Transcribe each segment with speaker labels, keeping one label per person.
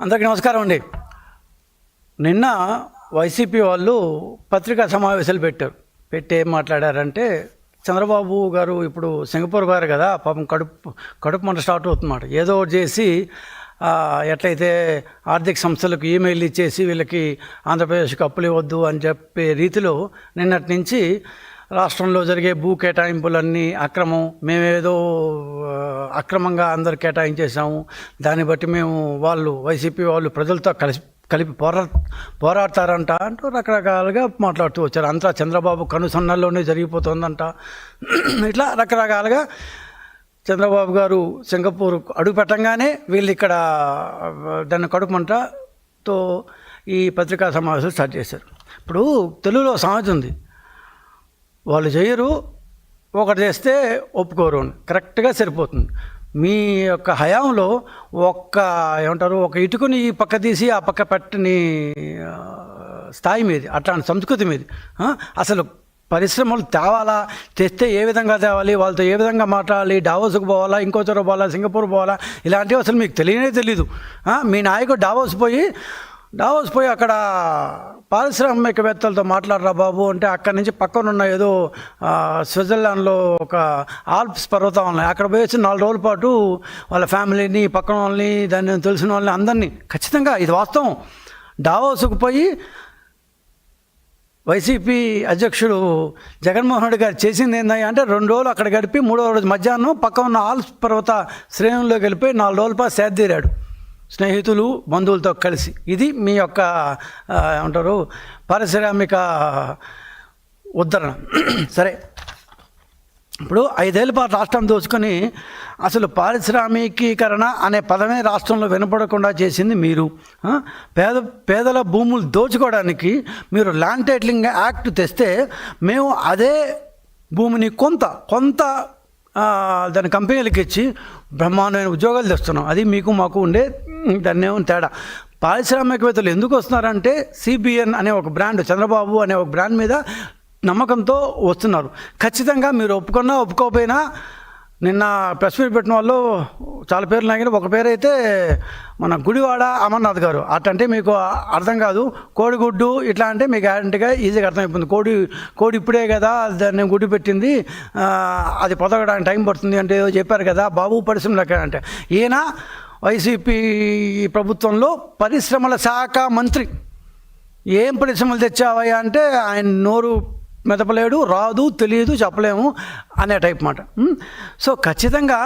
Speaker 1: అందరికీ నమస్కారం అండి. నిన్న వైసీపీ వాళ్ళు పత్రికా సమావేశాలు పెట్టి ఏం మాట్లాడారంటే, చంద్రబాబు గారు ఇప్పుడు సింగపూర్ గారు కదా, పాపం కడుపు మంట స్టార్ట్ అవుతుందన్నమాట. ఏదో ఒకటి చేసి ఎట్లయితే ఆర్థిక సంస్థలకు ఈమెయిల్ ఇచ్చేసి వీళ్ళకి ఆంధ్రప్రదేశ్కి అప్పులు ఇవ్వద్దు అని చెప్పే రీతిలో నిన్నటి నుంచి రాష్ట్రంలో జరిగే భూ కేటాయింపులన్నీ అక్రమం, మేమేదో అక్రమంగా అందరు కేటాయించేసాము, దాన్ని బట్టి మేము వైసీపీ వాళ్ళు ప్రజలతో కలిపి పోరాడతారంట అంటూ రకరకాలుగా మాట్లాడుతూ వచ్చారు. అంతా చంద్రబాబు కనుసన్నల్లోనే జరిగిపోతుందంట. ఇట్లా రకరకాలుగా చంద్రబాబు గారు సింగపూర్ అడుగు పెట్టంగానే వీళ్ళు ఇక్కడ దాన్ని కడుపుమంటతో ఈ పత్రికా సమావేశాలు స్టార్ట్ చేశారు. ఇప్పుడు తెలుగులో సామెత ఉంది, వాళ్ళు చేయరు, ఒకటి చేస్తే ఒప్పుకోరు అని. కరెక్ట్గా సరిపోతుంది. మీ యొక్క హయాంలో ఒక ఇటుకుని ఈ పక్క తీసి ఆ పక్క పెట్టని స్థాయి మీది, అట్లాంటి సంస్కృతి మీది. అసలు పరిశ్రమలు తేవాలా, తెస్తే ఏ విధంగా తేవాలి, వాళ్ళతో ఏ విధంగా మాట్లాడాలి, డావోస్కు పోవాలా, ఇంకో చోట పోవాలా, సింగపూర్ పోవాలా, ఇలాంటివి అసలు మీకు తెలీదు. మీ నాయకుడు డావోస్ పోయి అక్కడ పారిశ్రామికవేత్తలతో మాట్లాడరా బాబు అంటే, అక్కడి నుంచి పక్కనున్న ఏదో స్విట్జర్లాండ్లో ఒక ఆల్ప్స్ పర్వతం ఉన్నాయి, అక్కడ పోయి 4 రోజుల పాటు వాళ్ళ ఫ్యామిలీని, పక్కన వాళ్ళని, దాన్ని తెలిసిన వాళ్ళని అందరినీ, ఖచ్చితంగా ఇది వాస్తవం. డావోస్కు పోయి వైసీపీ అధ్యక్షుడు జగన్మోహన్ రెడ్డి గారు చేసింది ఏంటంటే, అంటే 2 రోజులు అక్కడ గడిపి 3వ రోజు మధ్యాహ్నం పక్క ఉన్న ఆల్ప్స్ పర్వత శ్రేణుల్లోకి వెళ్ళిపోయి 4 రోజుల పాటు సేద తీరాడు స్నేహితులు, బంధువులతో కలిసి. ఇది మీ యొక్క ఏమంటారు పారిశ్రామిక ఉద్ధరణ. సరే, ఇప్పుడు 5 ఏళ్ళ పాటు రాష్ట్రం దోచుకొని అసలు పారిశ్రామికీకరణ అనే పదమే రాష్ట్రంలో వినపడకుండా చేసింది మీరు. పేదల భూములు దోచుకోవడానికి మీరు ల్యాండ్ టైటిలింగ్ యాక్ట్ తెస్తే మేము అదే భూమిని కొంత దాని కంపెనీలకు ఇచ్చి బ్రహ్మాండమైన ఉద్యోగాలు తెస్తున్నాం. అది మీకు మాకు ఉండే దాన్ని ఏమైనా తేడా. పారిశ్రామికవేత్తలు ఎందుకు వస్తున్నారంటే, సిబిఎన్ అనే ఒక బ్రాండ్, చంద్రబాబు అనే ఒక బ్రాండ్ మీద నమ్మకంతో వస్తున్నారు. ఖచ్చితంగా మీరు ఒప్పుకోకపోయినా, నిన్న ప్రెస్ మీట్ పెట్టిన వాళ్ళు చాలా పేర్లు నాగిన, ఒక పేరు అయితే మన గుడివాడ అమర్నాథ్ గారు. అటంటే మీకు అర్థం కాదు, కోడిగుడ్డు ఇట్లా అంటే మీకు గ్యారంటీగా ఈజీగా అర్థమైపోతుంది. కోడి ఇప్పుడే కదా దాన్ని గుడ్డు పెట్టింది, అది పొదగడానికి టైం పడుతుంది అంటే ఏదో చెప్పారు కదా బాబు పరిశ్రమలకి. అంటే ఈయన వైసీపీ ప్రభుత్వంలో పరిశ్రమల శాఖ మంత్రి. ఏం పరిశ్రమలు తెచ్చావయ్యా అంటే ఆయన నోరు మెదపలేడు, రాదు, తెలియదు, చెప్పలేము అనే టైప్ మాట. సో ఖచ్చితంగా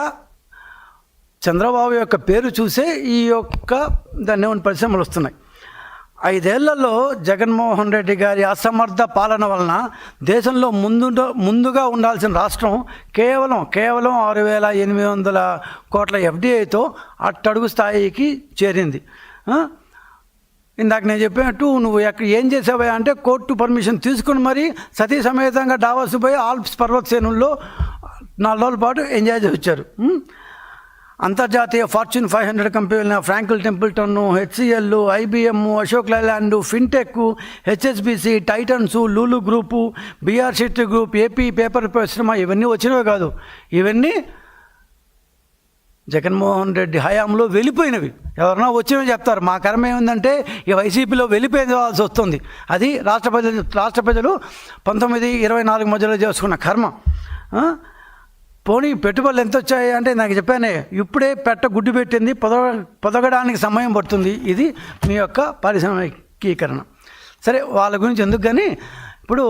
Speaker 1: చంద్రబాబు యొక్క పేరు చూసే ఈ యొక్క దాన్ని పరిశ్రమలు వస్తున్నాయి. 5 ఏళ్లలో జగన్మోహన్ రెడ్డి గారి అసమర్థ పాలన వలన దేశంలో ముందుగా ఉండాల్సిన రాష్ట్రం కేవలం 6,800 కోట్ల ఎఫ్డిఐతో అట్టడుగు స్థాయికి చేరింది. ఇందాక నేను చెప్పినట్టు నువ్వు ఏం చేసావా అంటే, కోర్టు పర్మిషన్ తీసుకుని మరీ సతీ సమేతంగా డావోస్ పోయి ఆల్ప్స్ పర్వత శ్రేణుల్లో 4 రోజుల పాటు ఎంజాయ్ చేసి వచ్చారు. అంతర్జాతీయ ఫార్చ్యూన్ 500 కంపెనీల Franklin Templeton, HCL, IBM, Ashok Leyland, fintech, HSBC, Titans, Lulu group, BR Shetty group, AP paper పరిశ్రమ, ఇవన్నీ వచ్చినవే కాదు, ఇవన్నీ జగన్మోహన్ రెడ్డి హయాంలో వెళ్ళిపోయినవి. ఎవరన్నా వచ్చినవి చెప్తారు, మా కర్మ ఏముందంటే ఈ వైసీపీలో వెళ్ళిపోవాల్సి వస్తుంది. అది రాష్ట్ర ప్రజలు 1924 మధ్యలో చేసుకున్న కర్మ. పోనీ పెట్టుబడులు ఎంత వచ్చాయి అంటే, నాకు చెప్పానే, ఇప్పుడే గుడ్డు పెట్టింది, పొదగడానికి సమయం పడుతుంది. ఇది మీ యొక్క పారిశ్రామికీకరణ. సరే, వాళ్ళ గురించి ఎందుకు, కానీ ఇప్పుడు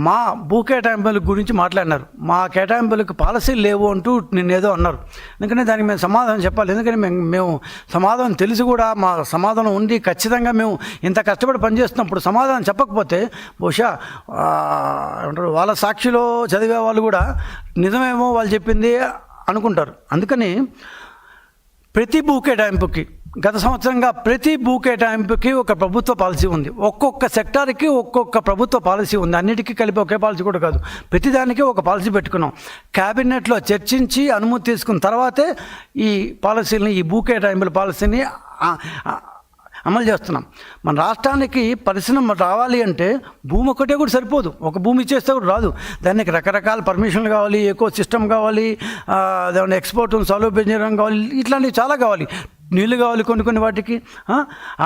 Speaker 1: మా భూ కేటాయింపుల గురించి మాట్లాడినారు. మా కేటాయింపులకు పాలసీలు లేవు అంటూ నిన్నేదో అన్నారు. ఎందుకంటే దానికి మేము సమాధానం చెప్పాలి. ఎందుకంటే మేము సమాధానం తెలిసి కూడా మా సమాధానం ఉంది, ఖచ్చితంగా మేము ఇంత కష్టపడి పనిచేస్తున్నప్పుడు సమాధానం చెప్పకపోతే బహుశా అంటారు వాళ్ళ సాక్షిలో చదివే వాళ్ళు కూడా నిజమేమో వాళ్ళు చెప్పింది అనుకుంటారు. అందుకని ప్రతి భూ కేటాయింపుకి గత సంవత్సరంగా ప్రతి భూ కేటాయింపుకి ఒక ప్రభుత్వ పాలసీ ఉంది. ఒక్కొక్క సెక్టార్కి ఒక్కొక్క ప్రభుత్వ పాలసీ ఉంది. అన్నిటికీ కలిపి ఒకే పాలసీ కూడా కాదు, ప్రతిదానికి ఒక పాలసీ పెట్టుకున్నాం. క్యాబినెట్లో చర్చించి అనుమతి తీసుకున్న తర్వాతే ఈ పాలసీని, ఈ భూ కేటాయింపుల పాలసీని అమలు చేస్తున్నాం. మన రాష్ట్రానికి పరిశ్రమ రావాలి అంటే భూమి ఒకటే కూడా సరిపోదు. ఒక భూమి ఇచ్చేస్తే కూడా రాదు. దానికి రకరకాల పర్మిషన్లు కావాలి, ఎకో సిస్టమ్ కావాలి, దాని ఎక్స్పోర్ట్ సౌలభ్య ఇంజనీరింగ్ కావాలి, ఇట్లాంటివి చాలా కావాలి. నీళ్లు కావాలి కొన్ని వాటికి.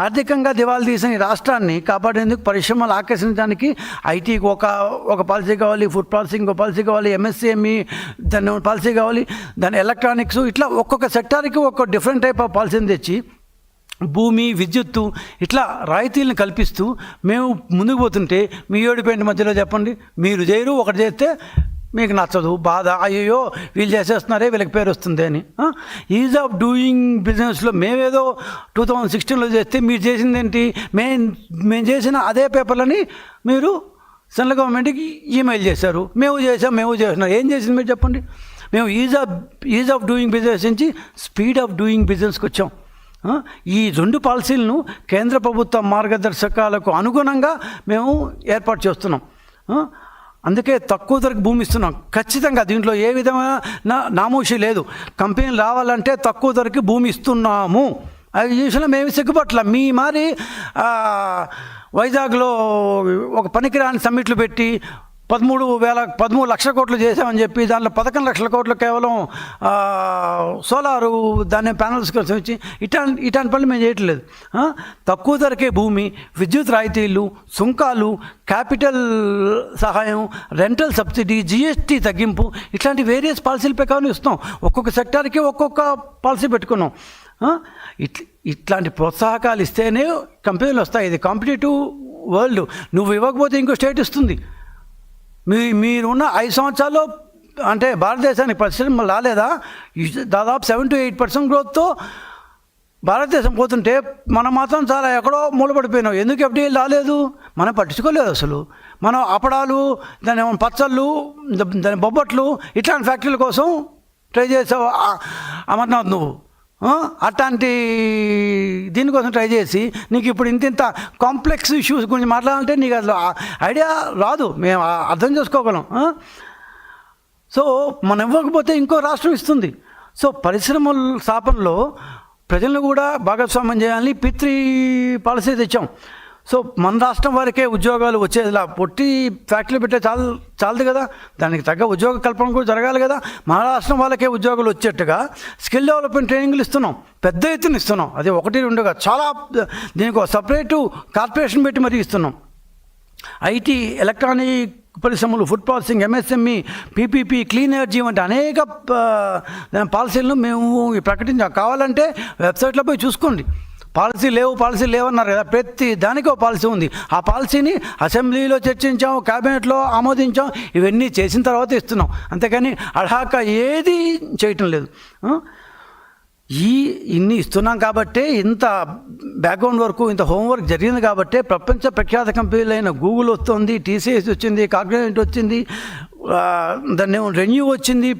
Speaker 1: ఆర్థికంగా దివాళా తీసిన ఈ రాష్ట్రాన్ని కాపాడేందుకు, పరిశ్రమలు ఆకర్షించడానికి ఐటీకి ఒక పాలసీ కావాలి, ఫుడ్ ప్రాసెసింగ్ ఒక పాలసీ కావాలి, ఎంఎస్ఎంఈ దాని పాలసీ కావాలి, దాని ఎలక్ట్రానిక్స్, ఇట్లా ఒక్కొక్క సెక్టార్కి ఒక్కొక్క డిఫరెంట్ టైప్ ఆఫ్ పాలసీని తెచ్చి భూమి, విద్యుత్తు ఇట్లా రాయితీలను కల్పిస్తూ మేము ముందుకు పోతుంటే మీ ఏడుపేంటి మధ్యలో చెప్పండి. మీరు చేయరు, ఒకటి చేస్తే మీకు నచ్చదు, బాధ, అయ్యో వీళ్ళు చేసేస్తున్నారే వీళ్ళకి పేరు వస్తుంది అని. ఈజ్ ఆఫ్ డూయింగ్ బిజినెస్లో మేమేదో 2016లో చేస్తే మీరు చేసింది ఏంటి, మేము చేసిన అదే పేపర్లని మీరు సెంట్రల్ గవర్నమెంట్కి ఈమెయిల్ చేశారు, మేము చేసినాం. ఏం చేసింది మీరు చెప్పండి. మేము ఈజ్ ఆఫ్ డూయింగ్ బిజినెస్ నుంచి స్పీడ్ ఆఫ్ డూయింగ్ బిజినెస్కి వచ్చాం. ఈ 2 పాలసీలను కేంద్ర ప్రభుత్వ మార్గదర్శకాలకు అనుగుణంగా మేము ఏర్పాటు చేస్తున్నాం. అందుకే తక్కువ ధరకు భూమి ఇస్తున్నాం. ఖచ్చితంగా దీంట్లో ఏ విధమైన నామోషి లేదు. కంపెనీలు రావాలంటే తక్కువ ధరకి భూమి ఇస్తున్నాము. అది విషయంలో మేము సిగ్గుపట్ల. మీ మరి వైజాగ్లో ఒక పనికిరాని సమ్మిట్లు పెట్టి 13 లక్షల కోట్లు చేసామని చెప్పి దాంట్లో 11 లక్షల కోట్లు కేవలం సోలారు దాన్ని ప్యానల్స్ కోసం ఇచ్చి ఇట్లాంటి పనులు మేము చేయట్లేదు. తక్కువ ధరకే భూమి, విద్యుత్ రాయితీలు, సుంకాలు, క్యాపిటల్ సహాయం, రెంటల్ సబ్సిడీ, జిఎస్టీ తగ్గింపు, ఇట్లాంటి వేరియస్ పాలసీల ప్రకారం ఇస్తాం. ఒక్కొక్క సెక్టార్కి ఒక్కొక్క పాలసీ పెట్టుకున్నాం. ఇట్లాంటి ప్రోత్సాహకాలు ఇస్తేనే కంపెనీలు వస్తాయి. ఇది కాంపిటేటివ్ వరల్డ్. నువ్వు ఇవ్వకపోతే ఇంకో స్టేట్ ఇస్తుంది. మీరున్న 5 సంవత్సరాల్లో అంటే భారతదేశానికి పరిశ్రమలు రాలేదా? దాదాపు 7 to 8% గ్రోత్తో భారతదేశం పోతుంటే మనం మాత్రం చాలా ఎక్కడో మూలపడిపోయినాం. ఎందుకు ఎఫ్డీఐ రాలేదు? మనం పట్టించుకోలేదు అసలు. మనం అప్పడాలు, దాని పచ్చళ్ళు, దాని బొబ్బట్లు ఇట్లాంటి ఫ్యాక్టరీల కోసం ట్రై చేసావు అమర్నాథ్ నువ్వు. అట్లాంటి దీనికోసం ట్రై చేసి నీకు ఇప్పుడు ఇంత కాంప్లెక్స్ ఇష్యూస్ గురించి మాట్లాడాలంటే నీకు అసలు ఐడియా రాదు. మేము అర్థం చేసుకోగలం. సో మనం ఇవ్వకపోతే ఇంకో రాష్ట్రం ఇస్తుంది. సో పరిశ్రమల స్థాపనలో ప్రజలను కూడా భాగస్వామ్యం చేయాలని P3 పాలసీ తెచ్చాం. సో మన రాష్ట్రం వారికే ఉద్యోగాలు వచ్చేదిలా పొట్టి ఫ్యాక్టరీలు పెట్టే చాలదు కదా, దానికి తగ్గ ఉద్యోగ కల్పన కూడా జరగాలి కదా. మన రాష్ట్రం వాళ్ళకే ఉద్యోగాలు వచ్చేట్టుగా స్కిల్ డెవలప్మెంట్ ట్రైనింగ్లు ఇస్తున్నాం, పెద్ద ఎత్తున ఇస్తున్నాం. అది 1-2గా చాలా, దీనికి ఒక సపరేటు కార్పొరేషన్ పెట్టి మరీ ఇస్తున్నాం. ఐటీ, ఎలక్ట్రానిక్ పరిశ్రమలు, food processing, MSME, PPP, clean energy వంటి అనేక పాలసీలను మేము ప్రకటించాం. కావాలంటే వెబ్సైట్లో పోయి చూసుకోండి. పాలసీ లేవన్నారు కదా, ప్రతి దానికి ఒక పాలసీ ఉంది. ఆ పాలసీని అసెంబ్లీలో చర్చించాం, క్యాబినెట్లో ఆమోదించాం. ఇవన్నీ చేసిన తర్వాత ఇస్తున్నాం. అంతేకాని అర్హాక ఏది చేయటం లేదు. ఇన్ని ఇస్తున్నాం కాబట్టే ఇంత బ్యాక్గ్రౌండ్ వర్క్, ఇంత హోంవర్క్ జరిగింది కాబట్టే ప్రపంచ ప్రఖ్యాత కంపెనీలైన గూగుల్ వస్తుంది, టీసీఎస్ వచ్చింది, కాగ్నిజెంట్ వచ్చింది, దాన్ని రెన్యూ వచ్చింది,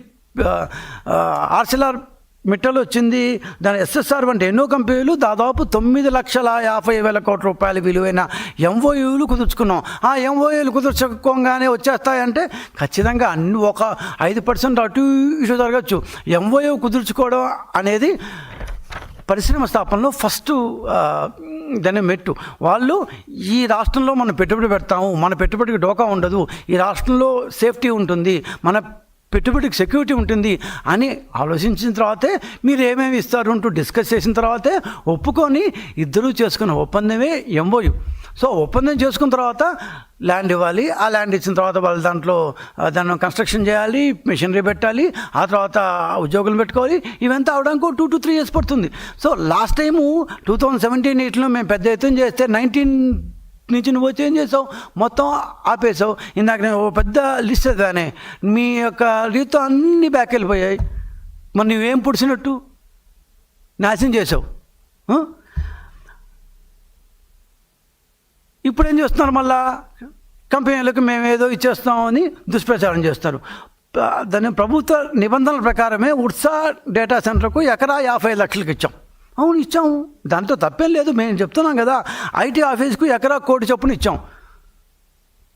Speaker 1: ఆర్సిలార్ మిట్టల్ వచ్చింది, దాని ఎస్ఎస్ఆర్ వంటి ఎన్నో కంపెనీలు దాదాపు 9,50,000 కోట్ల రూపాయల విలువైన ఎంఓయూలు కుదుర్చుకున్నాం. ఆ ఎంఓయూలు కుదుర్చుకోగానే వచ్చేస్తాయంటే ఖచ్చితంగా అన్ని ఒక 5% అటు ఇటు జరగచ్చు. ఎంఓయూ కుదుర్చుకోవడం అనేది పరిశ్రమ స్థాపనలో ఫస్ట్ దాని మెట్టు. వాళ్ళు ఈ రాష్ట్రంలో మనం పెట్టుబడి పెడతాము, మన పెట్టుబడికి డోకా ఉండదు, ఈ రాష్ట్రంలో సేఫ్టీ ఉంటుంది, మన పెట్టుబడికి సెక్యూరిటీ ఉంటుంది అని ఆలోచించిన తర్వాతే మీరు ఏమేమి ఇస్తారు అంటూ డిస్కస్ చేసిన తర్వాతే ఒప్పుకొని ఇద్దరూ చేసుకున్న ఒప్పందమే ఎంఓయూ. సో ఒప్పందం చేసుకున్న తర్వాత ల్యాండ్ ఇవ్వాలి. ఆ ల్యాండ్ ఇచ్చిన తర్వాత వాళ్ళు దాన్ని కన్స్ట్రక్షన్ చేయాలి, మెషినరీ పెట్టాలి, ఆ తర్వాత ఉద్యోగులు పెట్టుకోవాలి. ఇవంతా అవడానికి 2 to 3 years పడుతుంది. సో లాస్ట్ టైము 2017-18లో మేము పెద్ద ఎత్తున చేస్తే 19 నుంచి నువ్వు వచ్చి ఏం చేసావు, మొత్తం ఆపేసావు. ఇందాక నేను ఒక పెద్ద లిస్ట్ చదివానే, మీ యొక్క రీతితో అన్నీ బ్యాక్ వెళ్ళిపోయాయి. మరి నువ్వేం పుడిచినట్టు నాశనం చేసావు. ఇప్పుడు ఏం చేస్తున్నారు, మళ్ళా కంపెనీలకు మేము ఏదో ఇచ్చేస్తామని దుష్ప్రచారం చేస్తారు. దాని ప్రభుత్వ నిబంధనల ప్రకారమే ఉడ్సా డేటా సెంటర్కు ఎకరా 50 లక్షలకు ఇచ్చాం. అవును ఇచ్చాము, దాంతో తప్పేం లేదు. మేము చెప్తున్నాం కదా, ఐటీ ఆఫీస్కు ఎకరా 1 కోటి చొప్పున ఇచ్చాం.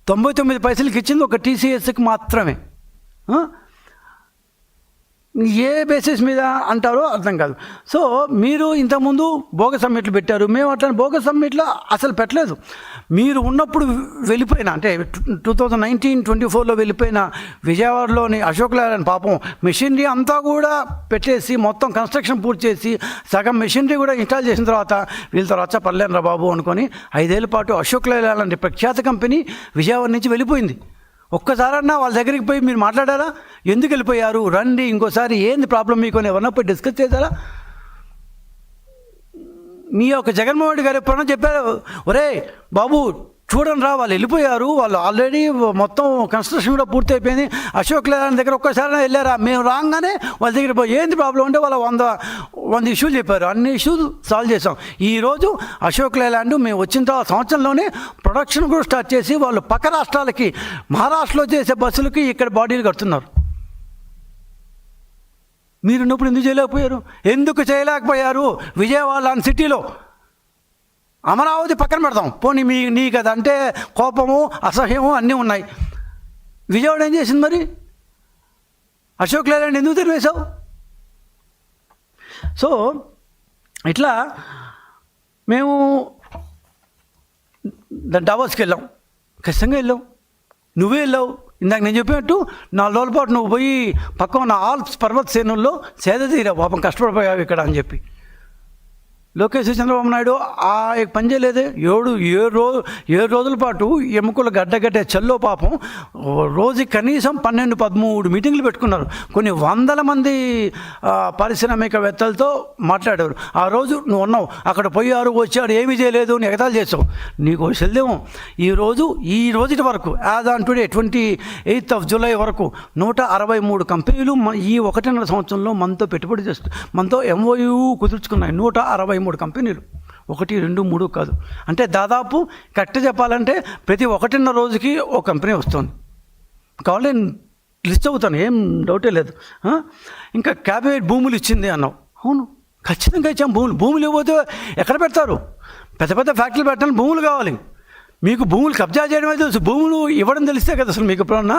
Speaker 1: 99 పైసలకి ఇచ్చింది ఒక టీసీఎస్కి మాత్రమే. ఏ బేసిస్ మీద అంటారో అర్థం కాదు. సో మీరు ఇంతకుముందు బోగస్ సమ్మిట్లు పెట్టారు, మేము అట్లా బోగస్ సమ్మిట్లో అసలు పెట్టలేదు. మీరు ఉన్నప్పుడు వెళ్ళిపోయిన అంటే 2019-24లో వెళ్ళిపోయిన విజయవాడలోని అశోక్ లేలాండ్ పాపం మెషినరీ అంతా కూడా పెట్టేసి మొత్తం కన్స్ట్రక్షన్ పూర్తి చేసి సగం మెషినరీ కూడా ఇన్స్టాల్ చేసిన తర్వాత వీళ్ళతో రచ్చ పర్లేనురా బాబు అనుకొని 5 ఏళ్ల పాటు అశోక్ లేలాండ్ ప్రఖ్యాత కంపెనీ విజయవాడ నుంచి వెళ్ళిపోయింది. ఒక్కసారన్నా వాళ్ళ దగ్గరికి పోయి మీరు మాట్లాడారా? ఎందుకు వెళ్ళిపోయారు, రండి ఇంకోసారి ఏంది ప్రాబ్లం మీకు అని ఎవరన్నా పోయి డిస్కస్ చేశారా? మీ యొక్క జగన్మోహన్ రెడ్డి గారు ఎప్పుడన్నా చెప్పారు, ఒరే బాబు చూడండి రా వాళ్ళు వెళ్ళిపోయారు, వాళ్ళు ఆల్రెడీ మొత్తం కన్స్ట్రక్షన్ కూడా పూర్తి అయిపోయింది, అశోక్ లేలాండ్ దగ్గర ఒక్కసారి వెళ్ళారా? మేము రాగానే వాళ్ళ దగ్గర పోయి ఏంది ప్రాబ్లం అంటే వాళ్ళు 100 ఇష్యూలు చెప్పారు, అన్ని ఇష్యూలు సాల్వ్ చేసాం. ఈరోజు అశోక్ లేలాండ్ మేము వచ్చిన తర్వాత సంవత్సరంలోనే ప్రొడక్షన్ కూడా స్టార్ట్ చేసి వాళ్ళు పక్క రాష్ట్రాలకి మహారాష్ట్రలో చేసే బస్సులకి ఇక్కడ బాడీలు కడుతున్నారు. మీరున్నప్పుడు ఎందుకు చేయలేకపోయారు? విజయవాడ లాంటి సిటీలో అమరావతి పక్కన పెడతాం, పోనీ నీకు అదంటే కోపము అసహ్యము అన్నీ ఉన్నాయి. విజయవాడ ఏం చేసింది మరి? అశోక్ లేలాండ్ ఎందుకు తెరివేశావు? సో ఇట్లా మేము డావోస్కి వెళ్ళాం, ఖచ్చితంగా వెళ్ళాం, నువ్వే వెళ్ళావు. ఇందాక నేను చెప్పినట్టు 4 రోజుల పాటు నువ్వు పోయి పక్క ఉన్న ఆల్ప్స్ పర్వత శ్రేణుల్లో సేద తీరావు, పాపం కష్టపడిపోయావు ఇక్కడ అని చెప్పి. లోకేష్ చంద్రబాబు నాయుడు ఆ పని చేయలేదే. 7 రోజుల పాటు ఎముకలు గడ్డగట్టే చల్లో పాపం రోజు కనీసం 12-13 మీటింగ్లు పెట్టుకున్నారు. కొన్ని వందల మంది పారిశ్రామికవేత్తలతో మాట్లాడారు. ఆ రోజు నువ్వు ఉన్నావు, అక్కడ పోయారు వచ్చాడు ఏమీ చేయలేదు అని ఎగతాలు చేసావు. నీకు సెల్దేమో ఈ రోజుటి వరకు as on today 28th July వరకు 163 కంపెనీలు ఈ 1.5 సంవత్సరంలో మనతో పెట్టుబడి చేస్తూ మనతో MOU కుదుర్చుకున్నాయి. 163 కంపెనీలు, 1, 2, 3 కాదు. అంటే దాదాపు కరెక్ట్ చెప్పాలంటే ప్రతి 1.5 రోజుకి ఒక కంపెనీ వస్తుంది. కావాలి లిస్ట్ అవుతాను, ఏం డౌటే లేదు. ఇంకా క్యాబినెట్ భూములు ఇచ్చింది అన్నావు. అవును, ఖచ్చితంగా ఇచ్చాం. భూములు ఇవ్వకపోతే ఎక్కడ పెడతారు? పెద్ద పెద్ద ఫ్యాక్టరీలు పెట్టాలని భూములు కావాలి. మీకు భూములు కబ్జా చేయడమే తెలుసు, భూములు ఇవ్వడం తెలిస్తే కదా అసలు మీకు ఎప్పుడన్నా.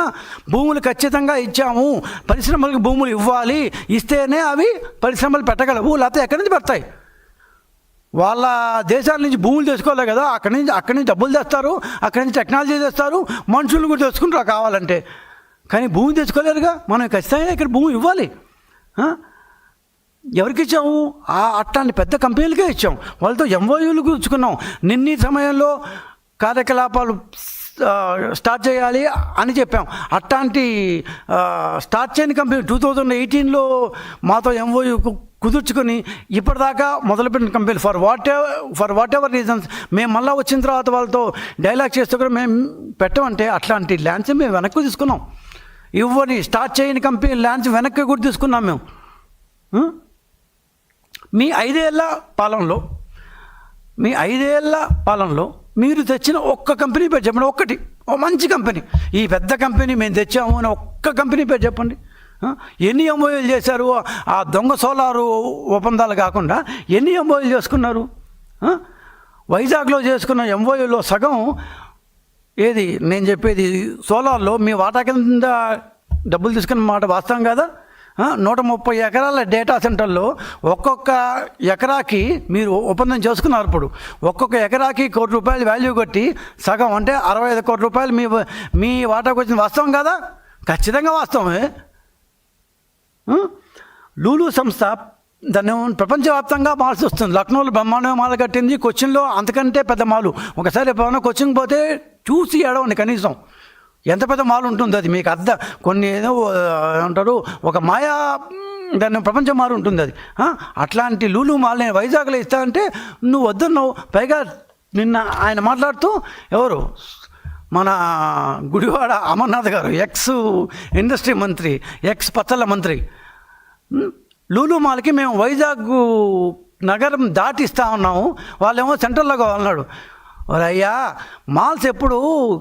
Speaker 1: భూములు ఖచ్చితంగా ఇచ్చాము, పరిశ్రమలకు భూములు ఇవ్వాలి, ఇస్తేనే అవి పరిశ్రమలు పెట్టగలవు, లేకపోతే ఎక్కడి నుంచి పెడతాయి? వాళ్ళ దేశాల నుంచి భూములు తెచ్చుకోవాలి కదా, అక్కడి నుంచి డబ్బులు తెస్తారు, అక్కడి నుంచి టెక్నాలజీ తెస్తారు, మనుషులు కూడా తెచ్చుకుంటారు కావాలంటే. కానీ భూమి తెచ్చుకోలేరుగా. మనం ఖచ్చితంగా ఇక్కడ భూమి ఇవ్వాలి. ఎవరికి ఇచ్చాము? అట్లాంటి పెద్ద కంపెనీలకే ఇచ్చాం, వాళ్ళతో MOUలు కూర్చుకున్నాం. నిన్న సమయంలో కార్యకలాపాలు స్టార్ట్ చేయాలి అని చెప్పాం. అట్లాంటి స్టార్ట్ చేయని కంపెనీ 2018లో మాతో MOU కుదుర్చుకొని ఇప్పటిదాకా మొదలుపెట్టిన company for what ever reasons మేము మళ్ళీ వచ్చిన తర్వాత వాళ్ళతో డైలాగ్ చేస్తూ కూడా మేము పెట్టమంటే అట్లాంటి ల్యాండ్స్ మేము వెనక్కి తీసుకున్నాం. ఇవ్వని స్టార్ట్ చేయని కంపెనీ ల్యాండ్స్ వెనక్కి కూడా తీసుకున్నాం మేము. మీ 5 ఏళ్ల పాలనలో మీరు తెచ్చిన ఒక్క కంపెనీ పేరు చెప్పండి. ఒక్కటి, ఓ మంచి కంపెనీ, ఈ పెద్ద కంపెనీ మేము తెచ్చాము అని ఒక్క కంపెనీ పేరు చెప్పండి. ఎన్ని MOUలు చేశారు? ఆ దొంగ సోలారు ఒప్పందాలు కాకుండా ఎన్ని MOUలు చేసుకున్నారు? వైజాగ్లో చేసుకున్న MOUలో సగం ఏది నేను చెప్పేది సోలార్లో మీ వాటా కింద డబ్బులు తీసుకున్న మాట వాస్తవం కదా. 130 ఎకరాల డేటా సెంటర్లో ఒక్కొక్క ఎకరాకి మీరు ఒప్పందం చేసుకున్నారు. ఇప్పుడు ఒక్కొక్క ఎకరాకి ₹1 కోటి వాల్యూ కొట్టి సగం అంటే ₹65 కోట్ల మీ వాటాకు వచ్చిన వాస్తవం కదా? ఖచ్చితంగా వాస్తవమే. లూలు సంస్థ దాన్ని ప్రపంచవ్యాప్తంగా మాల్స్ వస్తుంది. లక్నోలో బ్రహ్మాండ మాల్ కట్టింది, కొచ్చిన్లో అంతకంటే పెద్ద మాలు. ఒకసారి ఎప్పుడైనా కొచ్చిన్ పోతే చూసి ఏడవండి కనీసం ఎంత పెద్ద మాల్ ఉంటుంది. అది మీకు కొన్ని ఏదో అంటారు ఒక మాయా, దాన్ని ప్రపంచ మాల్ ఉంటుంది అది. అట్లాంటి లూలు మాల్ నేను వైజాగ్లో ఇస్తా అంటే నువ్వు వద్దన్నావు. పైగా నిన్న ఆయన మాట్లాడుతూ ఎవరు మన గుడివాడ అమర్నాథ్ గారు, ఎక్స్ ఇండస్ట్రీ మంత్రి, ఎక్స్ పచ్చళ్ళ మంత్రి, లూలు మాల్కి మేము వైజాగ్ నగరం దాటిస్తూ ఉన్నాము, వాళ్ళేమో సెంట్రల్లో కావాలన్నాడు. అయ్యా, మాల్స్ ఎప్పుడు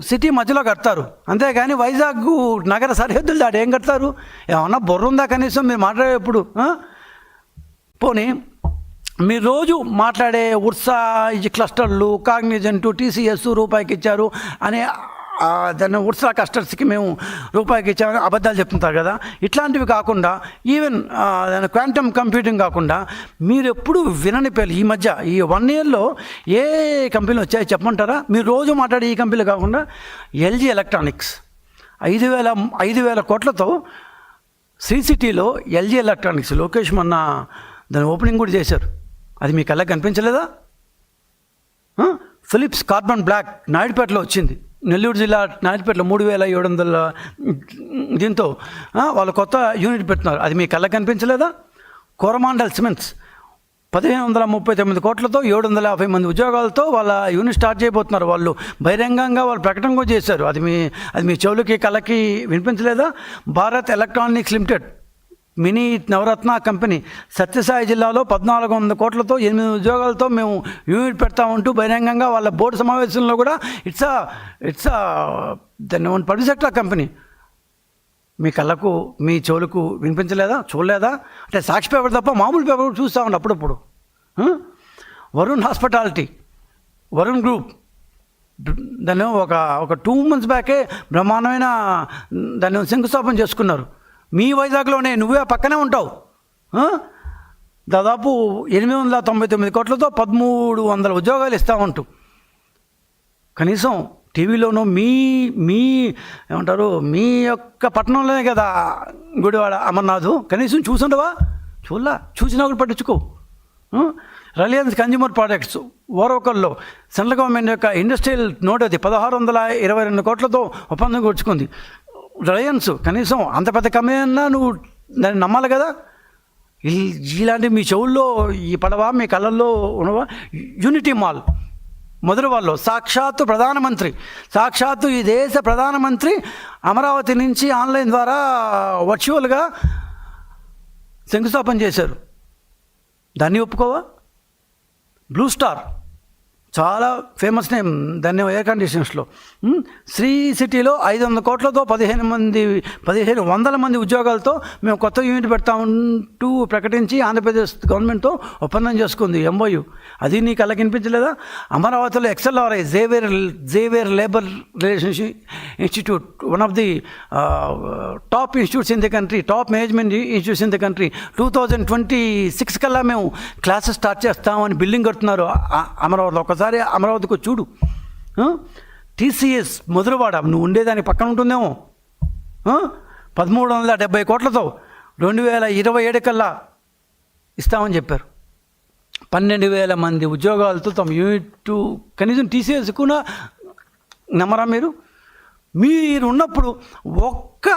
Speaker 1: సిటీ మధ్యలో కడతారు, అంతేగాని వైజాగ్ నగర సరిహద్దులు దాటి ఏం కడతారు? ఏమన్నా బుర్ర ఉందా కనీసం మీరు మాట్లాడేప్పుడు? పోనీ మీరు రోజు మాట్లాడే ఉర్సా క్లస్టర్లు, కాగ్నిజెంట్, TCS రూపాయికి ఇచ్చారు అనే దాన్ని ఉర్సా కస్టర్స్కి మేము రూపాయికి ఇచ్చామని అబద్ధాలు చెప్తుంటారు కదా. ఇట్లాంటివి కాకుండా ఈవెన్ క్వాంటమ్ కంప్యూటింగ్ కాకుండా మీరు ఎప్పుడు వినని పేర్లు ఈ మధ్య ఈ 1 yearలో ఏ కంపెనీలు వచ్చాయో చెప్పమంటారా? మీరు రోజు మాట్లాడే ఈ కంపెనీలు కాకుండా ఎల్జీ ఎలక్ట్రానిక్స్ 5,000 కోట్లతో శ్రీ సిటీలో ఎల్జీ ఎలక్ట్రానిక్స్ లోకేష్ మొన్న దాని ఓపెనింగ్ కూడా చేశారు. అది మీ కళ్ళకి కనిపించలేదా? ఫిలిప్స్ కార్బన్ బ్లాక్ నాయుడుపేటలో వచ్చింది. నెల్లూరు జిల్లా నాయుడుపేటలో 3,700 దీంతో వాళ్ళు కొత్త యూనిట్ పెడుతున్నారు. అది మీ కళ్ళకి కనిపించలేదా? కోరమాండల్ సిమెంట్స్ 1,539 కోట్లతో 750 మంది ఉద్యోగాలతో వాళ్ళ యూనిట్ స్టార్ట్ చేయబోతున్నారు. వాళ్ళు బహిరంగంగా వాళ్ళు ప్రకటన కూడా చేశారు. అది మీ చెవులకి కళ్ళకి వినిపించలేదా? భారత్ ఎలక్ట్రానిక్స్ లిమిటెడ్ మినీ నవరత్న కంపెనీ సత్యసాయి జిల్లాలో 1,400 కోట్లతో 8 ఉద్యోగాలతో మేము యూనిట్ పెడతామంటూ బహిరంగంగా వాళ్ళ బోర్డు సమావేశంలో కూడా ఇట్స్ దాన్ని పబ్లిక్ సెక్టర్ కంపెనీ. మీ కళ్ళకు మీ చెవులకు వినిపించలేదా? చూడలేదా? అంటే సాక్షి పేపర్ తప్ప మామూలు పేపర్ చూస్తూ ఉండి అప్పుడప్పుడు. వరుణ్ హాస్పిటాలిటీ, వరుణ్ గ్రూప్ దాన్ని ఒక 2 months బ్యాకే బ్రహ్మాండమైన దాన్ని శంకుస్థాపన చేసుకున్నారు. మీ వైజాగ్లోనే, నువ్వే పక్కనే ఉంటావు. దాదాపు 899 కోట్లతో 1,300 ఉద్యోగాలు ఇస్తూ ఉంటూ కనీసం టీవీలోనూ మీ ఏమంటారు మీ యొక్క పట్టణంలోనే కదా గుడివాడ అమర్నాథ్, కనీసం చూసుండవా? చూసినా కూడా పట్టించుకో. రిలయన్స్ కన్జ్యూమర్ ప్రొడక్ట్స్ ఓరవకల్లో సెంట్రల్ గవర్నమెంట్ యొక్క ఇండస్ట్రియల్ నోట్ అది 1,622 కోట్లతో ఒప్పందం కూర్చుకుంది. రిలయన్స్ కనీసం అంత పెద్ద కంపెనీ అన్నా నువ్వు దాన్ని నమ్మాలి కదా. ఇలాంటి మీ చెవుల్లో ఈ పడవా, మీ కళ్ళల్లో ఉన్నవా? యూనిటీ మాల్ మధురవాడలో సాక్షాత్తు ఈ దేశ ప్రధానమంత్రి అమరావతి నుంచి ఆన్లైన్ ద్వారా వర్చువల్గా శంకుస్థాపన చేశారు. దాన్ని ఒప్పుకోవా? బ్లూ స్టార్ చాలా ఫేమస్ నేమ్ దాన్ని ఎయిర్ కండిషన్స్లో. శ్రీ సిటీలో 500 కోట్లతో 1,500 మంది ఉద్యోగాలతో మేము కొత్త యూనిట్ పెడతామంటూ ప్రకటించి ఆంధ్రప్రదేశ్ గవర్నమెంట్తో ఒప్పందం చేసుకుంది ఎంఓయు. అది నీకు అలా కనిపించలేదా? అమరావతిలో XLRI Xavier labour relationship institute, one of the top institutes in the country, top management institutes in the country. 2026 కల్లా మేము క్లాసెస్ స్టార్ట్ చేస్తామని బిల్డింగ్ కడుతున్నారు అమరావతిలో. ఒకసారి అమరావతికి చూడు. TCS మధురవాడ, నువ్వు ఉండేదానికి పక్కన ఉంటుందేమో, 1,370 కోట్లతో 2027 కల్లా ఇస్తామని చెప్పారు. 12,000 మంది ఉద్యోగాలతో తమ యూనిట్. కనీసం TCS కూడా నమ్మరా మీరు ఉన్నప్పుడు ఒక్క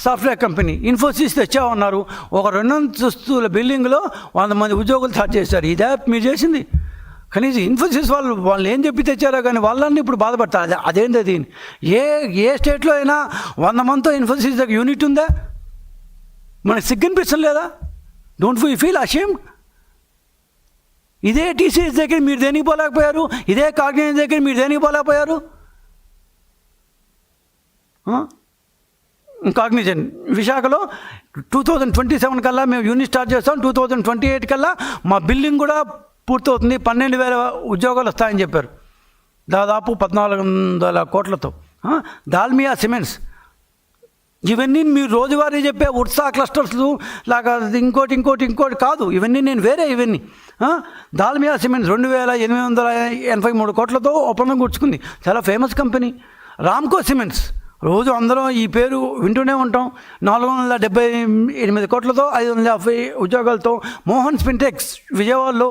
Speaker 1: సాఫ్ట్వేర్ కంపెనీ ఇన్ఫోసిస్ తెచ్చామన్నారు. ఒక 2 అంతస్తుల బిల్డింగ్లో 100 మంది ఉద్యోగులు స్టార్ట్ చేశారు. ఇదే మీరు చేసింది. కనీసం ఇన్ఫోసిస్ వాళ్ళు ఏం చెప్పి తెచ్చారో కానీ వాళ్ళని ఇప్పుడు బాధపడతారు. అదేంటి అది? ఏ స్టేట్లో అయినా 100 మందితో ఇన్ఫోసిస్ దగ్గర యూనిట్ ఉందా? మనకు సిగ్గనిపించడం లేదా? Don't you feel ashamed? ఇదే TCS దగ్గర మీరు దేనికి పోలేకపోయారు? ఇదే కాగ్నిజెంట్ దగ్గర మీరు దేనికి పోలేకపోయారు? కాగ్నిజెంట్ విశాఖలో 2027 కల్లా మేము యూనిట్ స్టార్ట్ చేస్తాం, 2028 కల్లా మా బిల్డింగ్ కూడా పూర్తవుతుంది, 12,000 ఉద్యోగాలు వస్తాయని చెప్పారు. దాదాపు 1,400 కోట్లతో. దాల్మియా సిమెంట్స్, ఇవన్నీ మీరు రోజువారీ చెప్పే ఉర్సా క్లస్టర్స్ లాగా ఇంకోటి కాదు. ఇవన్నీ ఇవన్నీ దాల్మియా సిమెంట్స్ 2,883 కోట్లతో ఒప్పందం కూర్చుకుంది. చాలా ఫేమస్ కంపెనీ. రామ్కో సిమెంట్స్ రోజు అందరం ఈ పేరు వింటూనే ఉంటాం. 478 కోట్లతో 550 ఉద్యోగాలతో. మోహన్ స్పిన్టెక్స్ విజయవాడలో,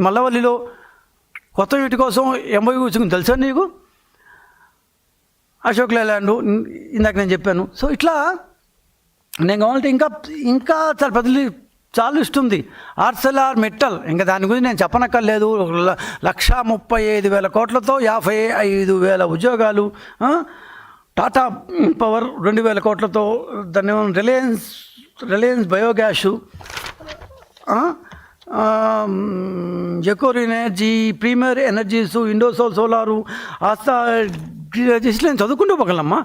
Speaker 1: మల్లవల్లిలో కొత్త యూనిట్ కోసం 80 కూర్చుకుంది. తెలుసా నీకు? అశోక్ లేలాండ్ ఇందాక నేను చెప్పాను. సో ఇట్లా నేను కావాలంటే ఇంకా చాలా పెద్ద చాలా ఇస్తుంది. ఆర్సెల్ఆర్ మిట్టల్, ఇంకా దాని గురించి నేను చెప్పనక్కర్లేదు. 1,35,000 కోట్లతో 55,000 ఉద్యోగాలు. టాటా పవర్ 2,000 కోట్లతో, దాన్ని రిలయన్స్ బయోగ్యాసు, జకోర్ energy, premier energies, Indosol solar, ఆస్థా నేను చదువుకుంటూ పోగలమ్మా.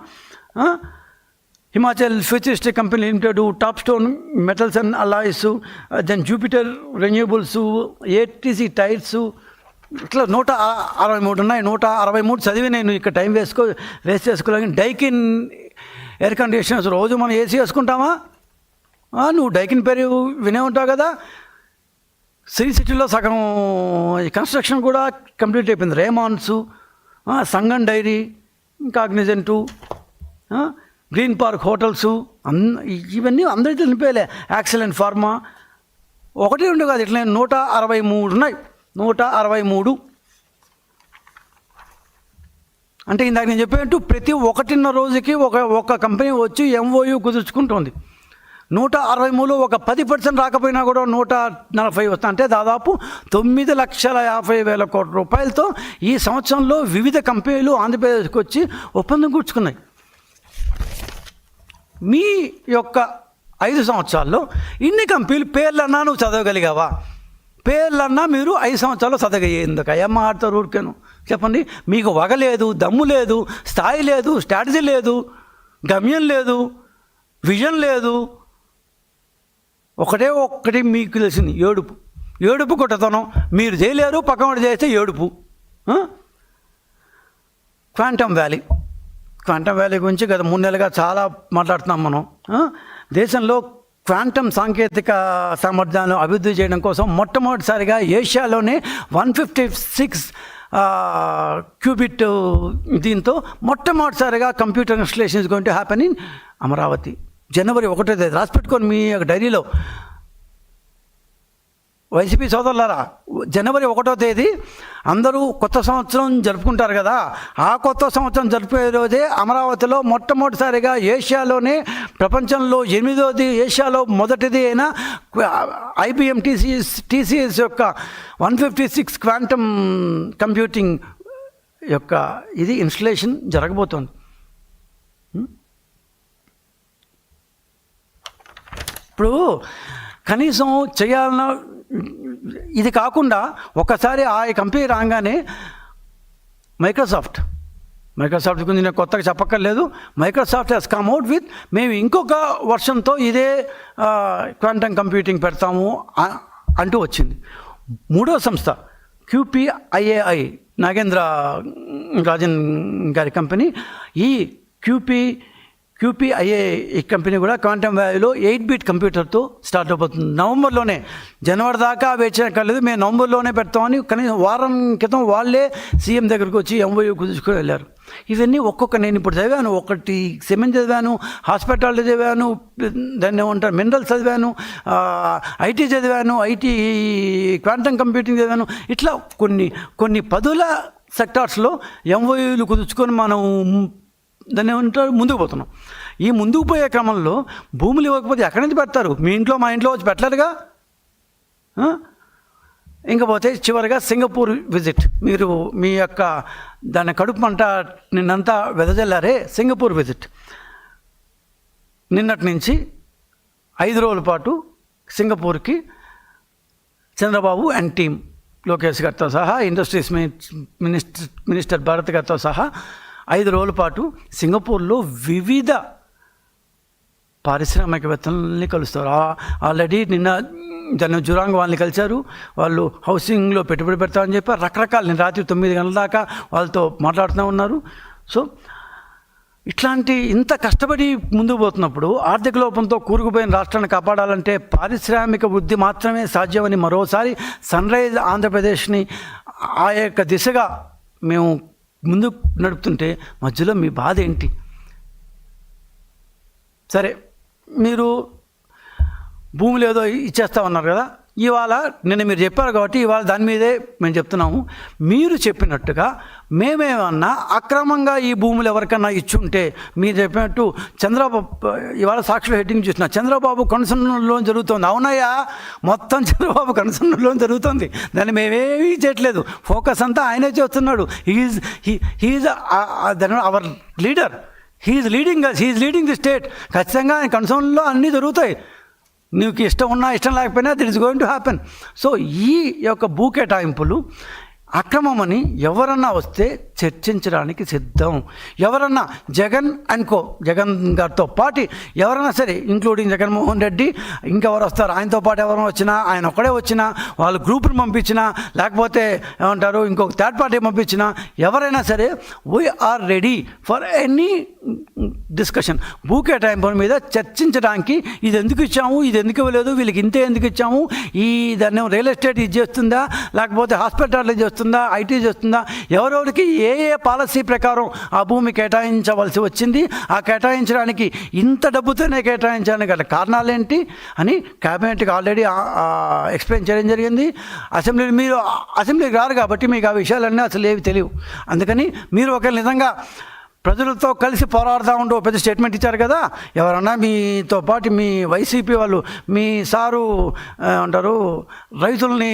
Speaker 1: Himachal futuristic company limited, top stone metals and alloys, then Jupiter renewables, ATC tyres, ఇట్లా 163 ఉన్నాయి. 163 చదివి నేను ఇక్కడ టైం వేస్ట్ చేసుకోలేక డైకిన్ ఎయిర్ కండిషనర్స్ రోజు మనం ఏసీ వేసుకుంటామా? నువ్వు డైకిన్ పేరు వినే ఉంటావు కదా. శ్రీ సిటీలో సగం కన్స్ట్రక్షన్ కూడా కంప్లీట్ అయిపోయింది. రేమాన్స్, సంగం డైరీ, కాగ్నిజెంటు, గ్రీన్ పార్క్ హోటల్స్, ఇవన్నీ అందరికీ నింపేలే. యాక్సలెంట్ ఫార్మా, ఒకటి రెండు కాదు, ఇట్లా 163 ఉన్నాయి. 163 అంటే ఇందాక నేను చెప్పినట్టు ప్రతి 1.5 రోజుకి ఒక కంపెనీ వచ్చి MOU కుదుర్చుకుంటుంది. 163లో ఒక 10% రాకపోయినా కూడా 140 వస్తుంది. అంటే దాదాపు 9,50,000 కోట్ల రూపాయలతో ఈ సంవత్సరంలో వివిధ కంపెనీలు ఆంధ్రప్రదేశ్కి వచ్చి ఒప్పందం కూర్చుకున్నాయి. మీ యొక్క 5 సంవత్సరాల్లో ఇన్ని కంపెనీలు పేర్లన్నా నువ్వు చదవగలిగావా? పేర్లన్నా మీరు 5 సంవత్సరాలు చదవగలిగేందుకు ఏం ఆడతారు? ఊరికేను చెప్పండి. మీకు వగ లేదు, దమ్ము లేదు, స్థాయి లేదు, స్ట్రాటజీ లేదు, గమ్యం లేదు, విజన్ లేదు. ఒక్కటి మీకు తెలిసింది, ఏడుపు కొట్టతనం. మీరు చేయలేరు, పక్కన చేస్తే ఏడుపు. క్వాంటమ్ వ్యాలీ గురించి గత 3 నెలలుగా చాలా మాట్లాడుతున్నాం మనం. దేశంలో క్వాంటమ్ సాంకేతిక సామర్థ్యాలను అభివృద్ధి చేయడం కోసం మొట్టమొదటిసారిగా ఏషియాలోనే 156 క్యూబిట్ దీంతో మొట్టమొదటిసారిగా computer installation is going to happen in Amaravati. జనవరి 1వ తేదీ రాసిపెట్టుకొని మీ డైరీలో. వైసీపీ సోదరులారా, జనవరి 1వ తేదీ అందరూ కొత్త సంవత్సరం జరుపుకుంటారు కదా. ఆ కొత్త సంవత్సరం జరిపే రోజే అమరావతిలో మొట్టమొదటిసారిగా ఏషియాలోనే, ప్రపంచంలో 8వది, ఏషియాలో మొదటిది అయిన IBM TCS యొక్క 156 క్వాంటమ్ కంప్యూటింగ్ యొక్క ఇది ఇన్స్టలేషన్ జరగబోతోంది. ఇప్పుడు కనీసం చేయాలన్న ఇది కాకుండా ఒకసారి ఆ కంపెనీ రాగానే మైక్రోసాఫ్ట్ గురించి నేను కొత్తగా చెప్పక్కర్లేదు. Microsoft he's come out with మేము ఇంకొక వర్షన్తో ఇదే క్వాంటమ్ కంప్యూటింగ్ పెడతాము అంటూ వచ్చింది. 3వ సంస్థ QPIAI, నాగేంద్ర రాజన్ గారి కంపెనీ. ఈ QPIAI ఈ కంపెనీ కూడా క్వాంటమ్ వ్యాలీలో 8-బిట్ కంప్యూటర్తో స్టార్ట్ అయిపోతుంది. నవంబర్లోనే, జనవరి దాకా వేచక్కర్లేదు, మేము నవంబర్లోనే పెడతామని కనీసం వారం క్రితం వాళ్ళే సీఎం దగ్గరికి వచ్చి MOU కుదుర్చుకొని వెళ్ళారు. ఇవన్నీ నేను ఇప్పుడు చదివాను. ఒకటి సిమెంట్ చదివాను, హాస్పిటాలిటీ చదివాను, దాన్ని ఏమంటారు మినరల్స్ చదివాను, IT చదివాను, క్వాంటమ్ కంప్యూటింగ్ చదివాను. ఇట్లా కొన్ని పదుల సెక్టార్స్లో MOUలు కుదుర్చుకొని మనం దాన్ని ఏమంటారు ముందుకు పోతున్నాం. ఈ ముందుకు పోయే క్రమంలో భూములు ఇవ్వకపోతే ఎక్కడి నుంచి పెడతారు? మీ ఇంట్లో, మా ఇంట్లో వచ్చి పెట్టలేరుగా. ఇంకపోతే చివరిగా సింగపూర్ విజిట్. మీరు మీ యొక్క దాని కడుపు మంట నిన్నంతా వెదజల్లారే. సింగపూర్ విజిట్ నిన్నటి నుంచి 5 రోజుల పాటు సింగపూర్కి చంద్రబాబు అండ్ టీం, లోకేష్ గారితో సహా, ఇండస్ట్రీస్ మినిస్టర్ భారత్ గారితో సహా 5 రోజుల పాటు సింగపూర్లో వివిధ పారిశ్రామికవేత్తలని కలుస్తారు. ఆల్రెడీ నిన్న జురాంగ్ వాళ్ళని కలిశారు. వాళ్ళు హౌసింగ్లో పెట్టుబడి పెడతామని చెప్పి రకరకాల, నేను రాత్రి 9 గంటల దాకా వాళ్ళతో మాట్లాడుతూ ఉన్నారు. సో ఇంత కష్టపడి ముందుకు పోతున్నప్పుడు ఆర్థిక లోపంతో కూరుకుపోయిన రాష్ట్రాన్ని కాపాడాలంటే పారిశ్రామిక వృద్ధి మాత్రమే సాధ్యమని మరోసారి సన్రైజ్ ఆంధ్రప్రదేశ్ని ఆ యొక్క దిశగా మేము ముందు నడుపుతుంటే మధ్యలో మీ బాధ ఏంటి? సరే, మీరు భూములు ఏదో ఇచ్చేస్తామన్నారు కదా. ఇవాళ నిన్న మీరు చెప్పారు కాబట్టి ఇవాళ దాని మీదే మేము చెప్తున్నాము. మీరు చెప్పినట్టుగా మేమేమన్నా అక్రమంగా ఈ భూములు ఎవరికన్నా ఇచ్చుంటే, మీరు చెప్పినట్టు చంద్రబాబు ఇవాళ సాక్షుల హెడ్డింగ్ చూసిన చంద్రబాబు కన్సర్న్ లోన్ జరుగుతుంది. అవునయ్యా, మొత్తం చంద్రబాబు కన్సర్న్ లోన్ జరుగుతుంది. దాన్ని మేమేమీ చేయట్లేదు. ఫోకస్ అంతా ఆయనే చేస్తున్నాడు. He's our leader. He's leading the state. ఖచ్చితంగా ఆయన కన్సర్న్లో అన్నీ జరుగుతాయి. నీకు ఇష్టం ఉన్నా ఇష్టం లేకపోయినా that is going to happen. So ఈ యొక్క భూ కేటాయింపులు అక్రమం అని ఎవరన్నా వస్తే చర్చించడానికి సిద్ధం. ఎవరన్నా జగన్ అనుకో, జగన్ గారితో పాటు ఎవరైనా సరే, ఇంక్లూడింగ్ జగన్మోహన్ రెడ్డి, ఇంకెవరు వస్తారు ఆయనతో పాటు ఎవరైనా వచ్చినా, ఆయన ఒక్కడే వచ్చినా, వాళ్ళు గ్రూప్ని పంపించినా, లేకపోతే ఏమంటారు ఇంకొక థర్డ్ పార్టీ పంపించినా, ఎవరైనా సరే we are ready for any discussion. భూ కేటాయింపుల మీద చర్చించడానికి, ఇది ఎందుకు ఇచ్చాము, ఇది ఎందుకు ఇవ్వలేదు, వీళ్ళకి ఇంతే ఎందుకు ఇచ్చాము, ఈ దాన్ని రియల్ ఎస్టేట్ ఇది చేస్తుందా, లేకపోతే హాస్పిటల్ చేస్తుందా, ఐటీ చేస్తుందా, ఎవరెవరికి ఏ ఏ పాలసీ ప్రకారం ఆ భూమి కేటాయించవలసి వచ్చింది, ఆ కేటాయించడానికి ఇంత డబ్బుతోనే కేటాయించడానికి గల కారణాలేంటి అని క్యాబినెట్కి ఆల్రెడీ ఎక్స్ప్లెయిన్ చేయడం జరిగింది. మీరు అసెంబ్లీకి రారు కాబట్టి మీకు ఆ విషయాలన్నీ అసలు ఏవి తెలియవు. అందుకని మీరు ఒక నిజంగా ప్రజలతో కలిసి పోరాడదామంటూ పెద్ద స్టేట్మెంట్ ఇచ్చారు కదా, ఎవరన్నా మీతో పాటు మీ వైసీపీ వాళ్ళు, మీ సారు అంటారు రైతుల్ని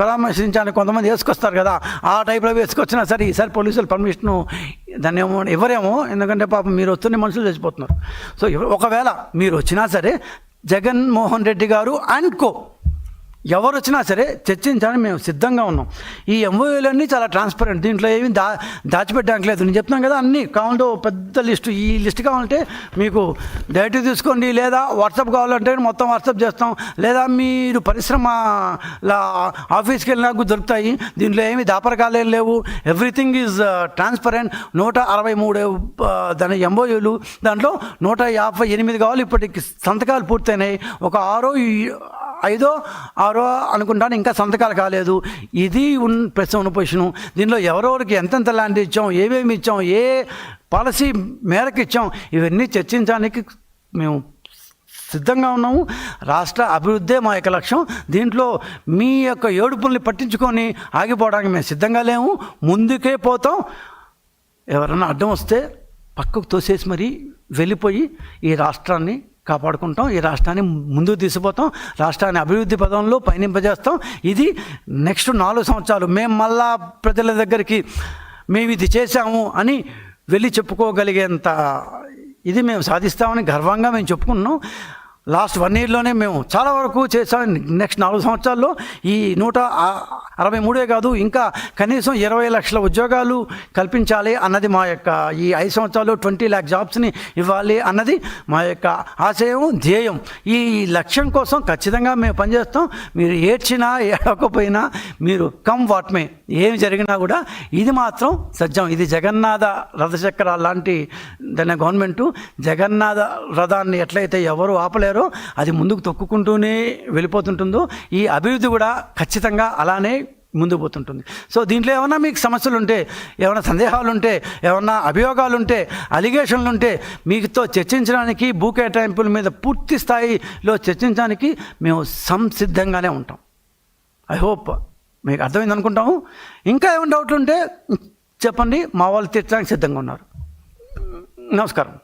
Speaker 1: పరామర్శించడానికి కొంతమంది వేసుకొస్తారు కదా, ఆ టైప్లో వేసుకొచ్చినా సరే ఈసారి పోలీసులు పర్మిషను దాన్ని ఇవ్వరేమో, ఎందుకంటే పాపం మీరు వస్తున్న మనుషులు చచ్చిపోతున్నారు. సో ఒకవేళ మీరు వచ్చినా సరే జగన్మోహన్ రెడ్డి గారు అనుకో ఎవరు వచ్చినా సరే చర్చించడానికి మేము సిద్ధంగా ఉన్నాం. ఈ ఎంఓయూలన్నీ చాలా ట్రాన్స్పరెంట్, దీంట్లో ఏమి దాచిపెట్టడానికి లేదు. నేను చెప్తున్నాను కదా, అన్నీ కావాలంటే పెద్ద లిస్టు, ఈ లిస్ట్ కావాలంటే మీకు డైరెక్ట్ తీసుకోండి, లేదా వాట్సాప్ కావాలంటే మొత్తం వాట్సాప్ చేస్తాం, లేదా మీరు పరిశ్రమల ఆఫీస్కి వెళ్ళినా దొరుకుతాయి. దీంట్లో ఏమి దాపరకాలేం లేవు, ఎవ్రీథింగ్ ఈజ్ ట్రాన్స్పరెంట్. 163 దాని ఎంఓయూలు, దాంట్లో 158 కావాలి. ఇప్పటికి సంతకాలు పూర్తయినాయి. ఒక 5 6 అనుకుంటాను, ఇంకా సంతకాలు కాలేదు. ఇది ప్రస్తుతం ఉన్న పొజిషను. దీనిలో ఎవరెవరికి ఎంతెంత ల్యాండ్ ఇచ్చాం, ఏమేమి ఇచ్చాం, ఏ పాలసీ మేరకు ఇచ్చాం, ఇవన్నీ చర్చించడానికి మేము సిద్ధంగా ఉన్నాము. రాష్ట్ర అభివృద్ధే మా యొక్క లక్ష్యం. దీంట్లో మీ యొక్క ఏడుపుల్ని పట్టించుకొని ఆగిపోవడానికి మేము సిద్ధంగా లేము, ముందుకే పోతాం. ఎవరన్నా అడ్డం వస్తే పక్కకు తోసేసి మరీ వెళ్ళిపోయి ఈ రాష్ట్రాన్ని కాపాడుకుంటాం, ఈ రాష్ట్రాన్ని ముందుకు తీసుకుపోతాం, రాష్ట్రాన్ని అభివృద్ధి పదంలో పయనింపజేస్తాం. ఇది నెక్స్ట్ 4 సంవత్సరాలు మేము మళ్ళా ప్రజల దగ్గరికి మేము ఇది చేశాము అని వెళ్ళి చెప్పుకోగలిగేంత ఇది మేము సాధిస్తామని గర్వంగా మేము చెప్పుకున్నాం. లాస్ట్ 1 ఇయర్లోనే మేము చాలా వరకు చేసాం. నెక్స్ట్ 4 సంవత్సరాల్లో ఈ 163 కాదు, ఇంకా కనీసం 20 లక్షల ఉద్యోగాలు కల్పించాలి అన్నది మా యొక్క, ఈ 5 సంవత్సరాలు 20 lakh జాబ్స్ని ఇవ్వాలి అన్నది మా యొక్క ఆశయం, ధ్యేయం. ఈ లక్ష్యం కోసం ఖచ్చితంగా మేము పనిచేస్తాం. మీరు ఏడ్చినా ఏడవకపోయినా, మీరు కమ్ వాట్ మే, ఏమి జరిగినా కూడా ఇది మాత్రం సత్యం. ఇది జగన్నాథ రథచక్రాలు లాంటి దాని గవర్నమెంటు. జగన్నాథ రథాన్ని ఎట్లయితే ఎవరు ఆపలేరు, అది ముందుకు తొక్కుకుంటూనే వెళ్ళిపోతుంటుందో, ఈ అభివృద్ధి కూడా ఖచ్చితంగా అలానే ముందుకు పోతుంటుంది. సో దీంట్లో ఏమన్నా మీకు సమస్యలు ఉంటే, ఏమైనా సందేహాలు ఉంటే, ఏమన్నా అభియోగాలు ఉంటే, అలిగేషన్లు ఉంటే, మీతో చర్చించడానికి, భూ కేటాయింపుల మీద పూర్తి స్థాయిలో చర్చించడానికి మేము సంసిద్ధంగానే ఉంటాం. ఐ హోప్ మీకు అర్థమైంది అనుకుంటాము. ఇంకా ఏమైనా డౌట్లు ఉంటే చెప్పండి, మా వాళ్ళు తీర్చడానికి సిద్ధంగా ఉన్నారు. నమస్కారం.